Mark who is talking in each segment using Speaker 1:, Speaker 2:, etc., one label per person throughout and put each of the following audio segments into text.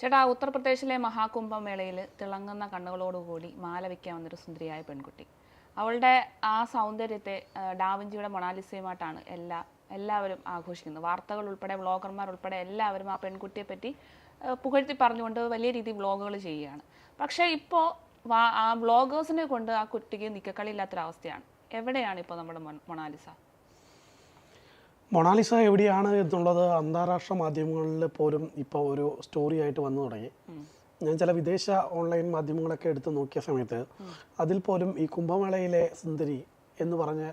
Speaker 1: ചേട്ടാ, ഉത്തർപ്രദേശിലെ മഹാകുംഭമേളയിൽ തിളങ്ങുന്ന കണ്ണുകളോടുകൂടി മാല വയ്ക്കാൻ വന്നൊരു സുന്ദരിയായ പെൺകുട്ടി. അവളുടെ ആ സൗന്ദര്യത്തെ ഡാവിഞ്ചിയുടെ മൊണാലിസയുമായിട്ടാണ് എല്ലാവരും ആഘോഷിക്കുന്നത്. വാർത്തകൾ ഉൾപ്പെടെ വ്ളോഗർമാർ ഉൾപ്പെടെ എല്ലാവരും ആ പെൺകുട്ടിയെ പറ്റി പുകഴ്ത്തി പറഞ്ഞുകൊണ്ട് വലിയ രീതിയിൽ വ്ളോഗുകൾ ചെയ്യുകയാണ്. പക്ഷേ ഇപ്പോൾ ആ വ്ളോഗേഴ്സിനെ കൊണ്ട് ആ കുട്ടിക്ക് നിക്കക്കളിയില്ലാത്തൊരവസ്ഥയാണ്. എവിടെയാണ് ഇപ്പോൾ നമ്മുടെ മൊണാലിസ?
Speaker 2: മൊണാലിസ എവിടെയാണ് എന്നുള്ളത് അന്താരാഷ്ട്ര മാധ്യമങ്ങളിൽ പോലും ഇപ്പോൾ ഒരു സ്റ്റോറി ആയിട്ട് വന്നു തുടങ്ങി. ഞാൻ ചില വിദേശ ഓൺലൈൻ മാധ്യമങ്ങളൊക്കെ എടുത്ത് നോക്കിയ സമയത്ത് അതിൽ പോലും ഈ കുംഭമേളയിലെ സുന്ദരി എന്ന് പറഞ്ഞ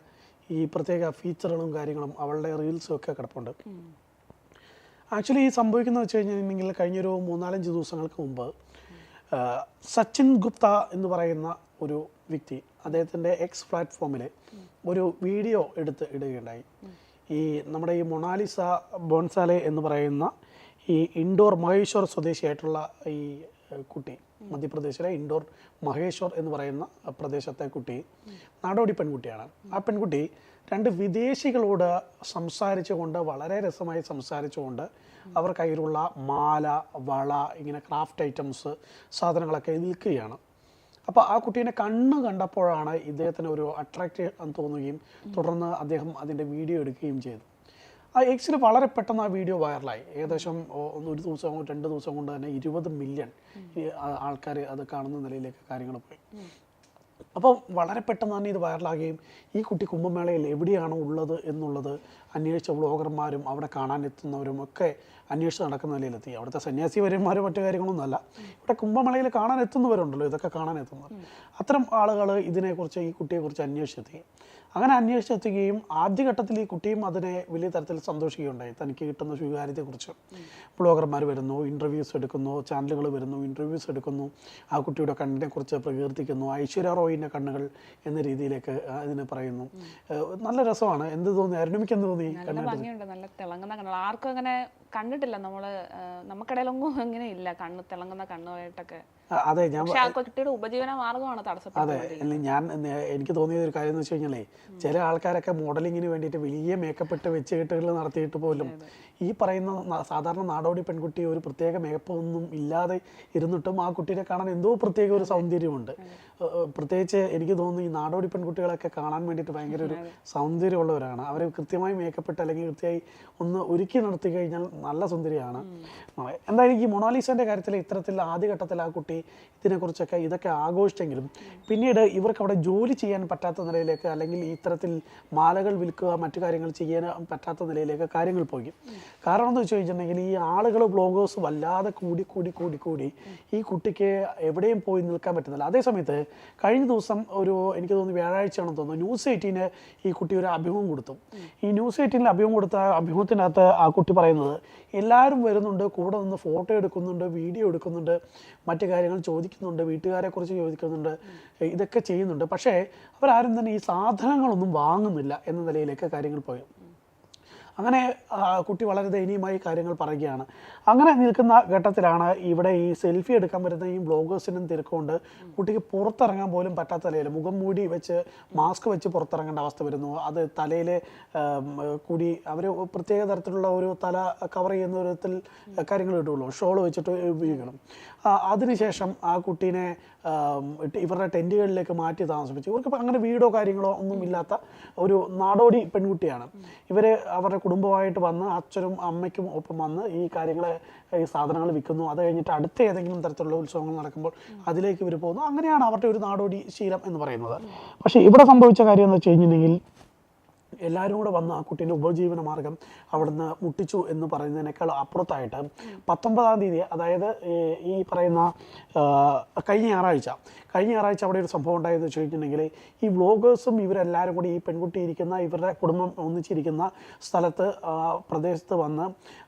Speaker 2: ഈ പ്രത്യേക ഫീച്ചറുകളും കാര്യങ്ങളും അവളുടെ റീൽസും ഒക്കെ കിടപ്പുണ്ട്. ആക്ച്വലി ഈ സംഭവിക്കുന്നത് വെച്ച് കഴിഞ്ഞിട്ടുണ്ടെങ്കിൽ കഴിഞ്ഞൊരു 3-4 ദിവസങ്ങൾക്ക് മുമ്പ് സച്ചിൻ ഗുപ്ത എന്ന് പറയുന്ന ഒരു വ്യക്തി അദ്ദേഹത്തിൻ്റെ എക്സ് പ്ലാറ്റ്ഫോമിൽ ഒരു വീഡിയോ എടുത്ത് ഇടുകയുണ്ടായി. ഈ നമ്മുടെ ഈ മൊണാലിസ ബോൺസാലെ എന്ന് പറയുന്ന ഈ ഇൻഡോർ മഹേശ്വർ സ്വദേശിയായിട്ടുള്ള ഈ കുട്ടി, മധ്യപ്രദേശിലെ ഇൻഡോർ മഹേശ്വർ എന്ന് പറയുന്ന പ്രദേശത്തെ കുട്ടി നാടോടി പെൺകുട്ടിയാണ്. ആ പെൺകുട്ടി 2 വിദേശികളോട് സംസാരിച്ചുകൊണ്ട്, വളരെ രസമായി സംസാരിച്ചുകൊണ്ട് അവർ കയ്യിലുള്ള മാല, വള, ഇങ്ങനെ ക്രാഫ്റ്റ് ഐറ്റംസ് സാധനങ്ങളൊക്കെ വിൽക്കുകയാണ്. അപ്പോൾ ആ കുട്ടീനെ കണ്ടപ്പോഴാണ് ഇദ്ദേഹത്തിന് ഒരു അട്രാക്റ്റ് തോന്നുകയും തുടർന്ന് അദ്ദേഹം അതിൻ്റെ വീഡിയോ എടുക്കുകയും ചെയ്തു. ആ എക്സിൽ വളരെ പെട്ടെന്ന് ആ വീഡിയോ വൈറലായി. ഏകദേശം 1 ദിവസം 2 ദിവസം കൊണ്ട് തന്നെ 20 മില്യൺ ആൾക്കാർ അത് കാണുന്ന നിലയിലേക്ക് കാര്യങ്ങൾ പോയി. അപ്പോൾ വളരെ പെട്ടെന്ന് തന്നെ ഇത് വൈറലാകുകയും ഈ കുട്ടി കുംഭമേളയിൽ എവിടെയാണ് ഉള്ളത് എന്നുള്ളത് അന്വേഷിച്ച വ്ളോഗർമാരും അവിടെ കാണാനെത്തുന്നവരും ഒക്കെ അന്വേഷിച്ച് നടക്കുന്ന നിലയിലെത്തി. അവിടുത്തെ സന്യാസിവര്യന്മാരും മറ്റു കാര്യങ്ങളൊന്നുമല്ല, ഇവിടെ കുംഭമേളയിൽ കാണാനെത്തുന്നവരുണ്ടല്ലോ, ഇതൊക്കെ കാണാനെത്തുന്നവർ, അത്തരം ആളുകൾ ഇതിനെക്കുറിച്ച്, ഈ കുട്ടിയെക്കുറിച്ച് അന്വേഷിച്ചെത്തി. അങ്ങനെ അന്വേഷിച്ചെത്തുകയും ആദ്യഘട്ടത്തിൽ ഈ കുട്ടിയും അതിനെ വലിയ തരത്തിൽ സന്തോഷിക്കുകയുണ്ടായി. തനിക്ക് കിട്ടുന്ന സ്വീകാര്യതയെക്കുറിച്ച് ബ്ലോഗർമാർ വരുന്നു, ഇൻ്റർവ്യൂസ് എടുക്കുന്നു, ചാനലുകൾ വരുന്നു, ഇൻ്റർവ്യൂസ് എടുക്കുന്നു, ആ കുട്ടിയുടെ കണ്ണിനെക്കുറിച്ച് പ്രകീർത്തിക്കുന്നു. ഐശ്വര്യ റോയിൻ്റെ കണ്ണുകൾ എന്ന രീതിയിലേക്ക് ഇതിനെ പറയുന്നു. നല്ല രസമാണ്. എന്ത് തോന്നി അരുണിമയ്ക്ക്? എന്ത് തോന്നി?
Speaker 1: ഭംഗിയുണ്ട്, നല്ല തിളങ്ങുന്ന കണ്ണുകൾ. ആർക്കും അങ്ങനെ കണ്ടിട്ടില്ല, നമുക്കിടയിലൊന്നും അങ്ങനെ ഇല്ല തിളങ്ങുന്ന കണ്ണുമായിട്ടൊക്കെ.
Speaker 2: അതെ, ഞാൻ
Speaker 1: കുട്ടിയുടെ ഉപജീവന മാർഗമാണ് തടസ്സപ്പെട്ടത്.
Speaker 2: അതെ, എനിക്ക് തോന്നിയ ഒരു കാര്യം എന്ന് വെച്ച് കഴിഞ്ഞാലേ, ചില ആൾക്കാരൊക്കെ മോഡലിങ്ങിന് വേണ്ടിയിട്ട് വലിയ മേക്കപ്പ് ഇട്ട് വെച്ചുകെട്ടുകൾ നടത്തിയിട്ട് പോലും ഈ പറയുന്ന സാധാരണ നാടോടി പെൺകുട്ടി ഒരു പ്രത്യേക മേക്കപ്പ് ഒന്നും ഇല്ലാതെ ഇരുന്നിട്ടും ആ കുട്ടീനെ കാണാൻ എന്തോ പ്രത്യേക ഒരു സൗന്ദര്യമുണ്ട്. പ്രത്യേകിച്ച് എനിക്ക് തോന്നുന്നു ഈ നാടോടി പെൺകുട്ടികളൊക്കെ കാണാൻ വേണ്ടിയിട്ട് ഭയങ്കര ഒരു സൗന്ദര്യമുള്ളവരാണ്. അവർ കൃത്യമായി മേക്കപ്പ് ഇട്ട് അല്ലെങ്കിൽ കൃത്യമായി ഒന്ന് ഒരുക്കി നടത്തി കഴിഞ്ഞാൽ നല്ല സുന്ദരിയാണ്. എന്തായാലും ഈ മൊണാലിസയുടെ കാര്യത്തിൽ ഇത്തരത്തിൽ ആദ്യഘട്ടത്തിൽ ആ കുട്ടി ഇതിനെക്കുറിച്ചൊക്കെ ഇതൊക്കെ ആഘോഷിച്ചെങ്കിലും പിന്നീട് ഇവർക്ക് അവിടെ ജോലി ചെയ്യാൻ പറ്റാത്ത നിലയിലേക്ക്, അല്ലെങ്കിൽ ഇത്തരത്തിൽ മാലകൾ വിൽക്കുക, മറ്റു കാര്യങ്ങൾ ചെയ്യാൻ പറ്റാത്ത നിലയിലേക്ക് കാര്യങ്ങൾ പോയി. കാരണം എന്ന് വെച്ച് കഴിഞ്ഞിട്ടുണ്ടെങ്കിൽ ഈ ആളുകൾ, ബ്ലോഗേഴ്സ് വല്ലാതെ കൂടി ഈ കുട്ടിക്ക് എവിടെയും പോയി നിൽക്കാൻ പറ്റുന്നില്ല. അതേസമയത്ത് കഴിഞ്ഞ ദിവസം എനിക്ക് തോന്നുന്നു വ്യാഴാഴ്ചയാണെന്ന് തോന്നുന്നു, ന്യൂസ് 18 ഈ കുട്ടി ഒരു അഭിമുഖം കൊടുത്തു. ഈ ന്യൂസ് 18 അഭിമുഖം കൊടുത്ത അഭിമുഖത്തിനകത്ത് ആ കുട്ടി പറയുന്നത്, എല്ലാവരും വരുന്നുണ്ട്, കൂടെ നിന്ന് ഫോട്ടോ എടുക്കുന്നുണ്ട്, വീഡിയോ എടുക്കുന്നുണ്ട്, മറ്റു കാര്യങ്ങൾ ചോദിക്കുന്നുണ്ട്, വീട്ടുകാരെ കുറിച്ച് ചോദിക്കുന്നുണ്ട്, ഇതൊക്കെ ചെയ്യുന്നുണ്ട്, പക്ഷേ അവരാരും തന്നെ ഈ സാധനങ്ങളൊന്നും വാങ്ങുന്നില്ല എന്ന നിലയിലേക്ക് കാര്യങ്ങൾ പോയി. അങ്ങനെ കുട്ടി വളരെ ദയനീയമായി കാര്യങ്ങൾ പറയുകയാണ്. അങ്ങനെ നിൽക്കുന്ന ഘട്ടത്തിലാണ് ഇവിടെ ഈ സെൽഫി എടുക്കാൻ വരുന്ന ഈ ബ്ലോഗേഴ്സിനും തിരക്കുകൊണ്ട് കുട്ടിക്ക് പുറത്തിറങ്ങാൻ പോലും പറ്റാത്ത നിലയിൽ മുഖം മൂടി വെച്ച് മാസ്ക് വെച്ച് പുറത്തിറങ്ങേണ്ട അവസ്ഥ വരുന്നു. അത് തലയിൽ കൂടി അവർ പ്രത്യേക തരത്തിലുള്ള ഒരു തല കവർ ചെയ്യുന്ന വിധത്തിൽ കാര്യങ്ങൾ ഇടുള്ളൂ, ഷോൾ വെച്ചിട്ട് ഉപയോഗിക്കണം. അതിനുശേഷം ആ കുട്ടീനെ ഇവരുടെ ടെൻറ്റുകളിലേക്ക് മാറ്റി താമസിപ്പിച്ചു. ഇവർക്ക് അങ്ങനെ വീടോ കാര്യങ്ങളോ ഒന്നും ഇല്ലാത്ത ഒരു നാടോടി പെൺകുട്ടിയാണ്. ഇവർ അവരുടെ കുടുംബമായിട്ട് വന്ന് അച്ഛനും അമ്മയ്ക്കും ഒപ്പം വന്ന് ഈ കാര്യങ്ങൾ, ഈ സാധനങ്ങൾ വിൽക്കുന്നു. അത് കഴിഞ്ഞിട്ട് അടുത്ത ഏതെങ്കിലും തരത്തിലുള്ള ഉത്സവങ്ങൾ നടക്കുമ്പോൾ അതിലേക്ക് ഇവർ പോകുന്നു. അങ്ങനെയാണ് അവരുടെ ഒരു നാടോടി ശീലം എന്ന് പറയുന്നത്. പക്ഷേ ഇവിടെ സംഭവിച്ച കാര്യം എന്ന് വെച്ച് കഴിഞ്ഞിട്ടുണ്ടെങ്കിൽ, എല്ലാവരും കൂടെ വന്ന് ആ കുട്ടീൻ്റെ ഉപജീവന മാർഗം അവിടുന്ന് മുട്ടിച്ചു എന്ന് പറയുന്നതിനേക്കാൾ അപ്പുറത്തായിട്ട് 19-ാം തീയതി, അതായത് ഈ പറയുന്ന കഴിഞ്ഞ ഞായറാഴ്ച അവിടെ ഒരു സംഭവം ഉണ്ടായെന്ന് വെച്ച് കഴിഞ്ഞിട്ടുണ്ടെങ്കിൽ, ഈ വ്ളോഗേഴ്സും ഇവരെല്ലാവരും കൂടി ഈ പെൺകുട്ടി ഇരിക്കുന്ന, ഇവരുടെ കുടുംബം ഒന്നിച്ചിരിക്കുന്ന സ്ഥലത്ത്, പ്രദേശത്ത് വന്ന്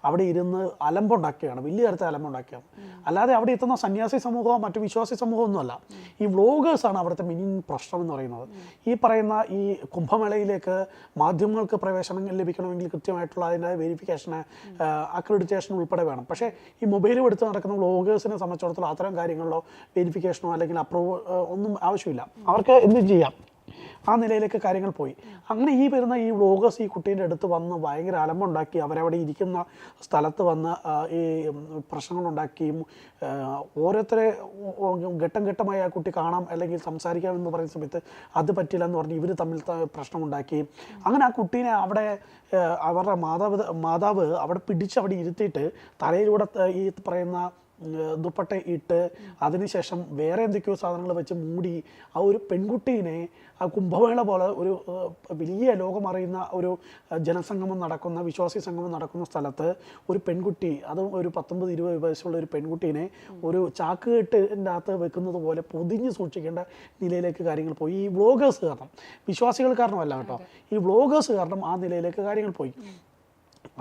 Speaker 2: അവിടെ ഇരുന്ന് അലമ്പുണ്ടാക്കുകയാണ്, വലിയ തരത്തിൽ അലമ്പുണ്ടാക്കുകയാണ്. അല്ലാതെ അവിടെ എത്തുന്ന സന്യാസി സമൂഹമോ മറ്റു വിശ്വാസി സമൂഹമൊന്നുമല്ല, ഈ വ്ളോഗേഴ്സാണ് അവിടുത്തെ മെയിൻ പ്രശ്നം എന്ന് പറയുന്നത്. ഈ പറയുന്ന ഈ കുംഭമേളയിലേക്ക് മാധ്യമങ്ങൾക്ക് പ്രവേശനം ലഭിക്കണമെങ്കിൽ കൃത്യമായിട്ടുള്ള അതിൻ്റെ വെരിഫിക്കേഷന്, അക്രഡിറ്റേഷൻ ഉൾപ്പെടെ വേണം. പക്ഷേ ഈ മൊബൈലും എടുത്ത് നടക്കുന്ന വ്ളോഗേഴ്സിനെ സംബന്ധിച്ചിടത്തോളം അത്തരം കാര്യങ്ങളിലോ വെരിഫിക്കേഷനോ അല്ലെങ്കിൽ അപ്രൂവ് ഒന്നും ആവശ്യമില്ല. അവർക്ക് എന്തും ചെയ്യാം. ആ നിലയിലേക്ക് കാര്യങ്ങൾ പോയി. അങ്ങനെ ഈ വരുന്ന ഈ വ്ളോഗേഴ്സ് ഈ കുട്ടീൻ്റെ അടുത്ത് വന്ന് ഭയങ്കര അലമ്പുണ്ടാക്കി, അവരവിടെ ഇരിക്കുന്ന സ്ഥലത്ത് വന്ന് ഈ പ്രശ്നങ്ങളുണ്ടാക്കിയും ഓരോരുത്തരെ ഘട്ടം ഘട്ടമായി ആ കുട്ടി കാണാം അല്ലെങ്കിൽ സംസാരിക്കാം എന്ന് പറയുന്ന സമയത്ത് അത് പറ്റില്ല എന്ന് പറഞ്ഞ് ഇവർ തമ്മിൽ പ്രശ്നമുണ്ടാക്കി. അങ്ങനെ ആ കുട്ടീനെ അവിടെ അവരുടെ മാതാവ് അവിടെ പിടിച്ചവിടെ ഇരുത്തിയിട്ട് തലയിലൂടെ ഈ പറയുന്ന ദുപ്പട്ട ഇട്ട് അതിനുശേഷം വേറെ എന്തൊക്കെയോ സാധനങ്ങൾ വെച്ച് മൂടി ആ ഒരു പെൺകുട്ടീനെ ആ കുംഭമേള പോലെ ഒരു വലിയ ലോകമറിയുന്ന ഒരു ജനസംഗമം നടക്കുന്ന വിശ്വാസി സംഗമം നടക്കുന്ന സ്ഥലത്ത് ഒരു പെൺകുട്ടി, അതും ഒരു 19-20 വയസ്സുള്ള ഒരു പെൺകുട്ടീനെ ഒരു ചാക്കുകെട്ടിൻ്റെ അകത്ത് വെക്കുന്നത് പോലെ പൊതിഞ്ഞ് സൂക്ഷിക്കേണ്ട നിലയിലേക്ക് കാര്യങ്ങൾ പോയി. ഈ വ്ളോഗേഴ്സ് കാരണം, വിശ്വാസികൾ കാരണമല്ല കേട്ടോ, ഈ വ്ളോഗേഴ്സ് കാരണം ആ നിലയിലേക്ക് കാര്യങ്ങൾ പോയി.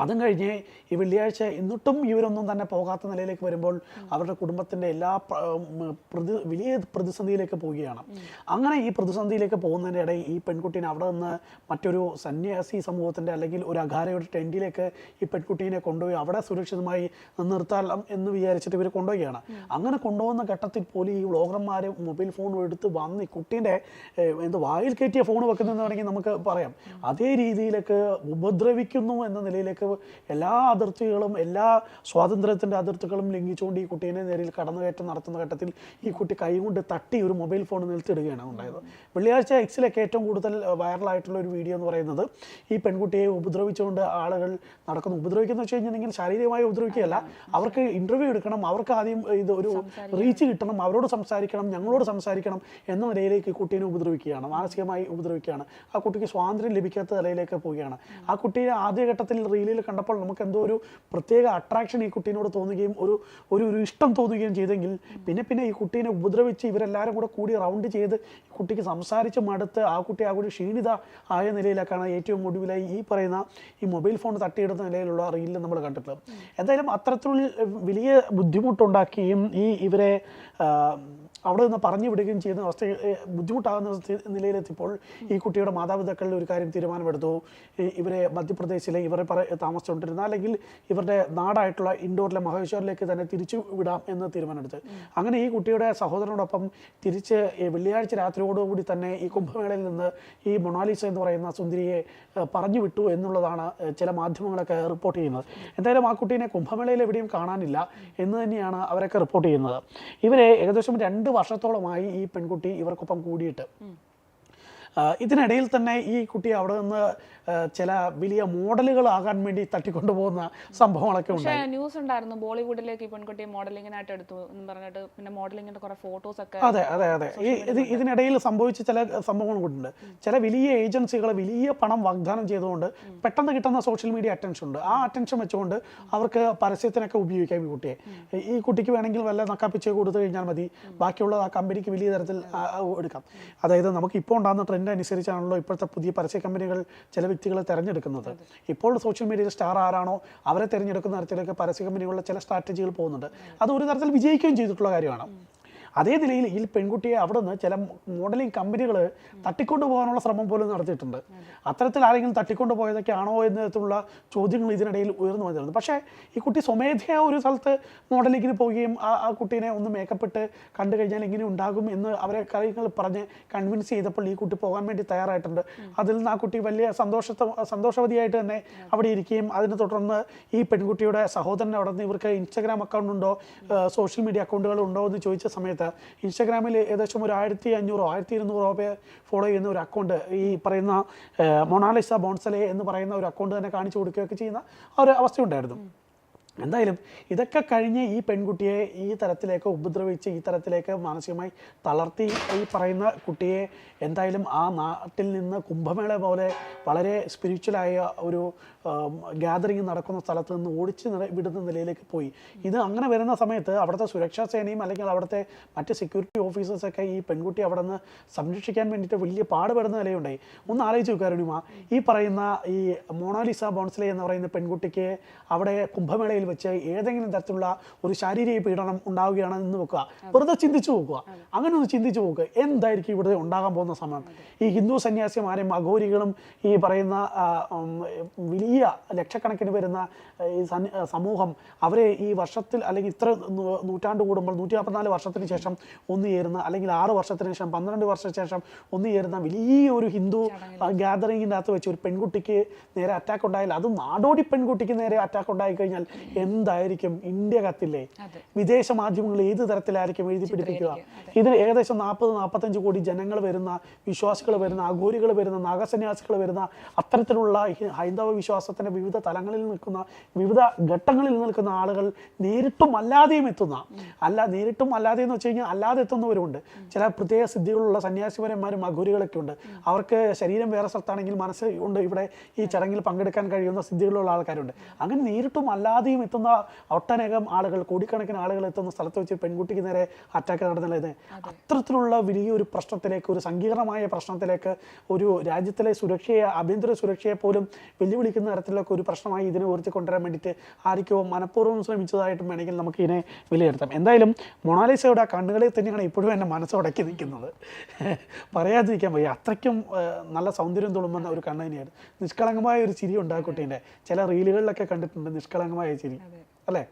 Speaker 2: അതും കഴിഞ്ഞ് ഈ വെള്ളിയാഴ്ച എന്നിട്ടും ഇവരൊന്നും തന്നെ പോകാത്ത നിലയിലേക്ക് വരുമ്പോൾ അവരുടെ കുടുംബത്തിൻ്റെ എല്ലാ വലിയ പ്രതിസന്ധിയിലേക്ക് പോവുകയാണ്. അങ്ങനെ ഈ പ്രതിസന്ധിയിലേക്ക് പോകുന്നതിൻ്റെ ഇടയിൽ ഈ പെൺകുട്ടീനെ അവിടെ നിന്ന് മറ്റൊരു സന്യാസി സമൂഹത്തിൻ്റെ അല്ലെങ്കിൽ ഒരു അഘാരയുടെ ടെൻറ്റിലേക്ക് ഈ പെൺകുട്ടീനെ കൊണ്ടുപോയി അവിടെ സുരക്ഷിതമായി നിർത്താം എന്ന് വിചാരിച്ചിട്ട് ഇവർ കൊണ്ടുപോവുകയാണ്. അങ്ങനെ കൊണ്ടുപോകുന്ന ഘട്ടത്തിൽ പോലും ഈ വ്ളോഗർമാർ മൊബൈൽ ഫോൺ എടുത്ത് വന്ന് ഈ കുട്ടീൻ്റെ വായിൽ കയറ്റിയ ഫോൺ വെക്കുന്നതെന്ന് വേണമെങ്കിൽ നമുക്ക് പറയാം. അതേ രീതിയിലേക്ക് ഉപദ്രവിക്കുന്നു എന്ന നിലയിലേക്ക് എല്ലാ അതിർത്തികളും, എല്ലാ സ്വാതന്ത്ര്യത്തിൻ്റെ അതിർത്തികളും ലംഘിച്ചുകൊണ്ട് ഈ കുട്ടീനെ നേരിൽ കടന്നുകയറ്റം നടത്തുന്ന ഘട്ടത്തിൽ ഈ കുട്ടി കൈകൊണ്ട് തട്ടി ഒരു മൊബൈൽ ഫോൺ നിലത്തിടുകയാണ് ഉണ്ടായത്. വെള്ളിയാഴ്ച എക്സിലൊക്കെ ഏറ്റവും കൂടുതൽ വൈറലായിട്ടുള്ള ഒരു വീഡിയോ എന്ന് പറയുന്നത് ഈ പെൺകുട്ടിയെ ഉപദ്രവിച്ചുകൊണ്ട് ആളുകൾ നടക്കുന്നു. ഉപദ്രവിക്കുന്ന വെച്ച് കഴിഞ്ഞിട്ടുണ്ടെങ്കിൽ ശാരീരികമായി ഉപദ്രവിക്കുകയല്ല, അവർക്ക് ഇൻ്റർവ്യൂ എടുക്കണം, അവർക്ക് ആദ്യം ഇത് ഒരു റീച്ച് കിട്ടണം, അവരോട് സംസാരിക്കണം, ഞങ്ങളോട് സംസാരിക്കണം എന്ന നിലയിലേക്ക് ഈ കുട്ടീനെ ഉപദ്രവിക്കുകയാണ്, മാനസികമായി ഉപദ്രവിക്കുകയാണ്. ആ കുട്ടിക്ക് സ്വാതന്ത്ര്യം ലഭിക്കാത്ത നിലയിലേക്ക് പോവുകയാണ്. ആ കുട്ടിയെ ആദ്യഘട്ടത്തിൽ റീലിൽ കണ്ടപ്പോൾ നമുക്ക് എന്തോ ഒരു പ്രത്യേക അട്രാക്ഷൻ ഈ കുട്ടീനോട് തോന്നുകയും ഒരു ഇഷ്ടം തോന്നുകയും ചെയ്തെങ്കിൽ പിന്നെ ഈ കുട്ടീനെ ഉപദ്രവിച്ച് ഇവരെല്ലാവരും കൂടി റൗണ്ട് ചെയ്ത് കുട്ടിക്ക് സംസാരിച്ച് മടുത്ത് ആ കുട്ടി ക്ഷീണിത ആയ നിലയിലേക്കാണ് ഏറ്റവും ഒടുവിലായി ഈ പറയുന്ന ഈ മൊബൈൽ ഫോൺ തട്ടിയെടുത്ത നിലയിലുള്ള റീലിൽ നമ്മൾ കണ്ടിട്ടുള്ളത്. എന്തായാലും അത്തരത്തിലുള്ള വലിയ ബുദ്ധിമുട്ടുണ്ടാക്കുകയും ഇവരെ അവിടെ നിന്ന് പറഞ്ഞു വിടുകയും ചെയ്യുന്ന അവസ്ഥ ബുദ്ധിമുട്ടാകുന്ന നിലയിലെത്തിയപ്പോൾ ഈ കുട്ടിയുടെ മാതാപിതാക്കളിൽ ഒരു കാര്യം തീരുമാനമെടുത്തു. ഇവരെ മധ്യപ്രദേശിലെ ഇവരെ താമസിച്ചുകൊണ്ടിരുന്ന അല്ലെങ്കിൽ ഇവരുടെ നാടായിട്ടുള്ള ഇൻഡോറിലെ മഹേശ്വറിലേക്ക് തന്നെ തിരിച്ചു വിടാം എന്ന് തീരുമാനമെടുത്ത് അങ്ങനെ ഈ കുട്ടിയുടെ സഹോദരനോടൊപ്പം തിരിച്ച് വെള്ളിയാഴ്ച രാത്രിയോടുകൂടി തന്നെ ഈ കുംഭമേളയിൽ നിന്ന് ഈ മൊണാലിസ എന്ന് പറയുന്ന സുന്ദരിയെ പറഞ്ഞു വിട്ടു എന്നുള്ളതാണ് ചില മാധ്യമങ്ങളൊക്കെ റിപ്പോർട്ട് ചെയ്യുന്നത്. എന്തായാലും ആ കുട്ടീനെ കുംഭമേളയിൽ എവിടെയും കാണാനില്ല എന്ന് തന്നെയാണ് അവരൊക്കെ റിപ്പോർട്ട് ചെയ്യുന്നത്. ഇവരെ ഏകദേശം 2 വർഷത്തോളമായി ഈ പെൺകുട്ടി ഇവർക്കൊപ്പം കൂടിയിട്ട്. ഇതിനിടയിൽ തന്നെ ഈ കുട്ടി അവിടെ നിന്ന് ചില വലിയ മോഡലുകളാകാൻ വേണ്ടി തട്ടിക്കൊണ്ടുപോകുന്ന സംഭവങ്ങളൊക്കെ ഉണ്ടായി.
Speaker 1: ന്യൂസ് ഉണ്ടായിരുന്നു ബോളിവുഡിലേക്ക് ഈ പെൺകുട്ടിയെ മോഡലിങ്ങിനായിട്ട് എടുത്തു എന്ന് പറഞ്ഞിട്ട്, പിന്നെ മോഡലിങ്ങിന്റെ കുറെ ഫോട്ടോസ് ഒക്കെ.
Speaker 2: അതെ. ഇതിനിടയിൽ സംഭവിച്ച ചില സംഭവങ്ങൾ കൊണ്ടുണ്ട്. ചില വലിയ ഏജൻസികൾ വലിയ പണം വാഗ്ദാനം ചെയ്തുകൊണ്ട് പെട്ടെന്ന് കിട്ടുന്ന സോഷ്യൽ മീഡിയ അറ്റൻഷൻ ഉണ്ട്. ആ അറ്റൻഷൻ വെച്ചുകൊണ്ട് അവർക്ക് പരസ്യത്തിനൊക്കെ ഉപയോഗിക്കാം ഈ കുട്ടിയെ. ഈ കുട്ടിക്ക് വേണമെങ്കിൽ വല്ല നക്കാപ്പിച്ച് കൊടുത്തു കഴിഞ്ഞാൽ മതി, ബാക്കിയുള്ളത് ആ കമ്പനിക്ക് വലിയ തരത്തിൽ എടുക്കാം. അതായത് നമുക്ക് ഇപ്പോൾ ഉണ്ടാകുന്ന ട്രെൻഡ് അനുസരിച്ചാണല്ലോ ഇപ്പോഴത്തെ പുതിയ പരസ്യ കമ്പനികൾ ചില വ്യക്തികളെ തിരഞ്ഞെടുക്കുന്നത്. ഇപ്പോൾ സോഷ്യൽ മീഡിയയിൽ സ്റ്റാർ ആരാണോ അവരെ തിരഞ്ഞെടുക്കുന്ന തരത്തിലൊക്കെ പരസ്യ കമ്പനികളുടെ ചില സ്ട്രാറ്റജികൾ പോകുന്നുണ്ട്. അത് ഒരു തരത്തിൽ വിജയിക്കുകയും ചെയ്തിട്ടുള്ള കാര്യമാണ്. അതേ നിലയിൽ ഈ പെൺകുട്ടിയെ അവിടെ നിന്ന് ചില മോഡലിംഗ് കമ്പനികൾ തട്ടിക്കൊണ്ടു പോകാനുള്ള ശ്രമം പോലും നടത്തിയിട്ടുണ്ട്. അത്തരത്തിൽ ആരെങ്കിലും തട്ടിക്കൊണ്ടു പോയതൊക്കെ ആണോ എന്നതിലുള്ള ചോദ്യങ്ങൾ ഇതിനിടയിൽ ഉയർന്നു വന്നിരുന്നു. പക്ഷേ ഈ കുട്ടി സ്വമേധയാ ഒരു സ്ഥലത്ത് മോഡലിങ്ങിന് പോവുകയും ആ കുട്ടീനെ ഒന്ന് മേക്കപ്പിട്ട് കണ്ടു കഴിഞ്ഞാൽ ഇങ്ങനെ ഉണ്ടാകും എന്ന് അവരെ കാര്യങ്ങൾ പറഞ്ഞ് കൺവിൻസ് ചെയ്തപ്പോൾ ഈ കുട്ടി പോകാൻ വേണ്ടി തയ്യാറായിട്ടുണ്ട്. അതിൽ നിന്ന് ആ കുട്ടി വലിയ സന്തോഷവതിയായിട്ട് തന്നെ അവിടെ ഇരിക്കുകയും അതിനെ തുടർന്ന് ഈ പെൺകുട്ടിയുടെ സഹോദരൻ അവിടെ നിന്ന് ഇവർക്ക് ഇൻസ്റ്റാഗ്രാം അക്കൗണ്ട് ഉണ്ടോ, സോഷ്യൽ മീഡിയ അക്കൗണ്ടുകൾ ഉണ്ടോ എന്ന് ചോദിച്ച സമയത്ത് ഇൻസ്റ്റാഗ്രാമിൽ ഏകദേശം ഒരു 1500-1200 പേർ ഫോളോ ചെയ്യുന്ന ഒരു അക്കൗണ്ട്, ഈ പറയുന്ന മൊണാലിസ ബോൺസലെ എന്ന് പറയുന്ന ഒരു അക്കൗണ്ട് തന്നെ കാണിച്ചു കൊടുക്കുകയൊക്കെ ചെയ്യുന്ന ഒരു അവസ്ഥയുണ്ടായിരുന്നു. എന്തായാലും ഇതൊക്കെ കഴിഞ്ഞ് ഈ പെൺകുട്ടിയെ ഈ തരത്തിലേക്ക് ഉപദ്രവിച്ച് ഈ തരത്തിലേക്ക് മാനസികമായി തളർത്തി ഈ പറയുന്ന കുട്ടിയെ എന്തായാലും ആ നാട്ടിൽ നിന്ന് കുംഭമേള പോലെ വളരെ സ്പിരിച്വലായ ഒരു ഗ്യാതറിങ് നടക്കുന്ന സ്ഥലത്ത് നിന്ന് ഓടിച്ച് വിടുന്ന നിലയിലേക്ക് പോയി. ഇത് അങ്ങനെ വരുന്ന സമയത്ത് അവിടുത്തെ സുരക്ഷാ സേനയും അല്ലെങ്കിൽ അവിടുത്തെ മറ്റ് സെക്യൂരിറ്റി ഓഫീസേഴ്സൊക്കെ ഈ പെൺകുട്ടി അവിടെ നിന്ന് സംരക്ഷിക്കാൻ വേണ്ടിയിട്ട് വലിയ പാടുപെടുന്ന നിലയുണ്ടായി. ഒന്ന് ആലോചിച്ച് നോക്കാറുണിമ, ഈ പറയുന്ന ഈ മൊണാലിസ ബോൺസലെ എന്ന് പറയുന്ന പെൺകുട്ടിക്ക് അവിടെ കുംഭമേളയിൽ വെച്ച് ഏതെങ്കിലും തരത്തിലുള്ള ഒരു ശാരീരിക പീഡനം ഉണ്ടാവുകയാണെന്ന് വെക്കുക, വെറുതെ ചിന്തിച്ചു നോക്കുക. അങ്ങനെ ഒന്ന് ചിന്തിച്ചു നോക്കുക, എന്തായിരിക്കും ഇവിടെ ഉണ്ടാകാൻ പോകുന്ന സമയം. ഈ ഹിന്ദു സന്യാസിമാരെയും അഘോരികളും ഈ പറയുന്ന വലിയ ലക്ഷക്കണക്കിന് വരുന്ന ഈ സമൂഹം അവരെ ഈ വർഷത്തിൽ അല്ലെങ്കിൽ ഇത്ര നൂറ്റാണ്ട് കൂടുമ്പോൾ 144 വർഷത്തിന് ശേഷം ഒന്നുചേരുന്ന, അല്ലെങ്കിൽ 6 വർഷത്തിന് ശേഷം 12 വർഷത്തിന് ശേഷം ഒന്നുചേരുന്ന വലിയൊരു ഹിന്ദു ഗ്യാതറിങ്ങിൻ്റെ അകത്ത് വെച്ച് ഒരു പെൺകുട്ടിക്ക് നേരെ അറ്റാക്ക് ഉണ്ടായാൽ, അതും നാടോടി പെൺകുട്ടിക്ക് നേരെ അറ്റാക്ക് ഉണ്ടായി കഴിഞ്ഞാൽ എന്തായിരിക്കും? ഇന്ത്യ കത്തില്ലേ? വിദേശ മാധ്യമങ്ങൾ ഏത് തരത്തിലായിരിക്കും എഴുതി പിടിപ്പിക്കുക? ഇതിന് ഏകദേശം 40-45 കോടി ജനങ്ങൾ വരുന്ന, വിശ്വാസികൾ വരുന്ന, അഘോരികൾ വരുന്ന, നാഗസന്യാസികൾ വരുന്ന, അത്തരത്തിലുള്ള ഹൈന്ദവ വിശ്വാസത്തിൻ്റെ വിവിധ തലങ്ങളിൽ നിൽക്കുന്ന, വിവിധ ഘട്ടങ്ങളിൽ നിൽക്കുന്ന ആളുകൾ നേരിട്ടും അല്ലാതെയും എത്തുന്ന, നേരിട്ടും അല്ലാതെ എന്ന് വെച്ച് കഴിഞ്ഞാൽ അല്ലാതെ എത്തുന്നവരുണ്ട്. ചില പ്രത്യേക സിദ്ധികളുള്ള സന്യാസിപരന്മാരും അഘോരികളൊക്കെ ഉണ്ട്. അവർക്ക് ശരീരം വേറെ സ്ഥലത്താണെങ്കിൽ മനസ്സ് ഉണ്ട് ഇവിടെ ഈ ചടങ്ങിൽ പങ്കെടുക്കാൻ കഴിയുന്ന സിദ്ധികളുള്ള ആൾക്കാരുണ്ട്. അങ്ങനെ നേരിട്ടും അല്ലാതെയും എത്തുന്ന ഒട്ടനേകം ആളുകൾ, കോടിക്കണക്കിന് ആളുകൾ എത്തുന്ന സ്ഥലത്ത് വെച്ച് പെൺകുട്ടിക്ക് നേരെ അറ്റാക്ക് നടന്നുള്ളത് അത്തരത്തിലുള്ള വലിയൊരു പ്രശ്നത്തിലേക്ക്, ഒരു സങ്കീർണമായ പ്രശ്നത്തിലേക്ക്, ഒരു രാജ്യത്തിലെ സുരക്ഷയെ, ആഭ്യന്തര സുരക്ഷയെ പോലും വെല്ലുവിളിക്കുന്ന തരത്തിലൊക്കെ ഒരു പ്രശ്നമായി ഇതിനെ ഉയർത്തിക്കൊണ്ടുവരാൻ വേണ്ടിയിട്ട് ആർക്കോ മനഃപൂർവ്വം ശ്രമിച്ചതായിട്ടും വേണമെങ്കിൽ നമുക്ക് ഇതിനെ വിലയിരുത്താം. എന്തായാലും മൊണാലിസയുടെ ആ കണ്ണുകളിൽ തന്നെയാണ് ഇപ്പോഴും എൻ്റെ മനസ്സുടക്കി നിൽക്കുന്നത്. പറയാതിരിക്കാൻ വയ്യ, അത്രയ്ക്കും നല്ല സൗന്ദര്യം തുളുമ്പുന്ന ഒരു കണ്ണ് തന്നെയാണ്. നിഷ്കളങ്കമായ ഒരു ചിരി ഉണ്ടാകും കുട്ടീൻ്റെ. ചില റീലുകളിലൊക്കെ കണ്ടിട്ടുണ്ട് നിഷ്കളങ്കമായ ചിരി, അല്ലേ?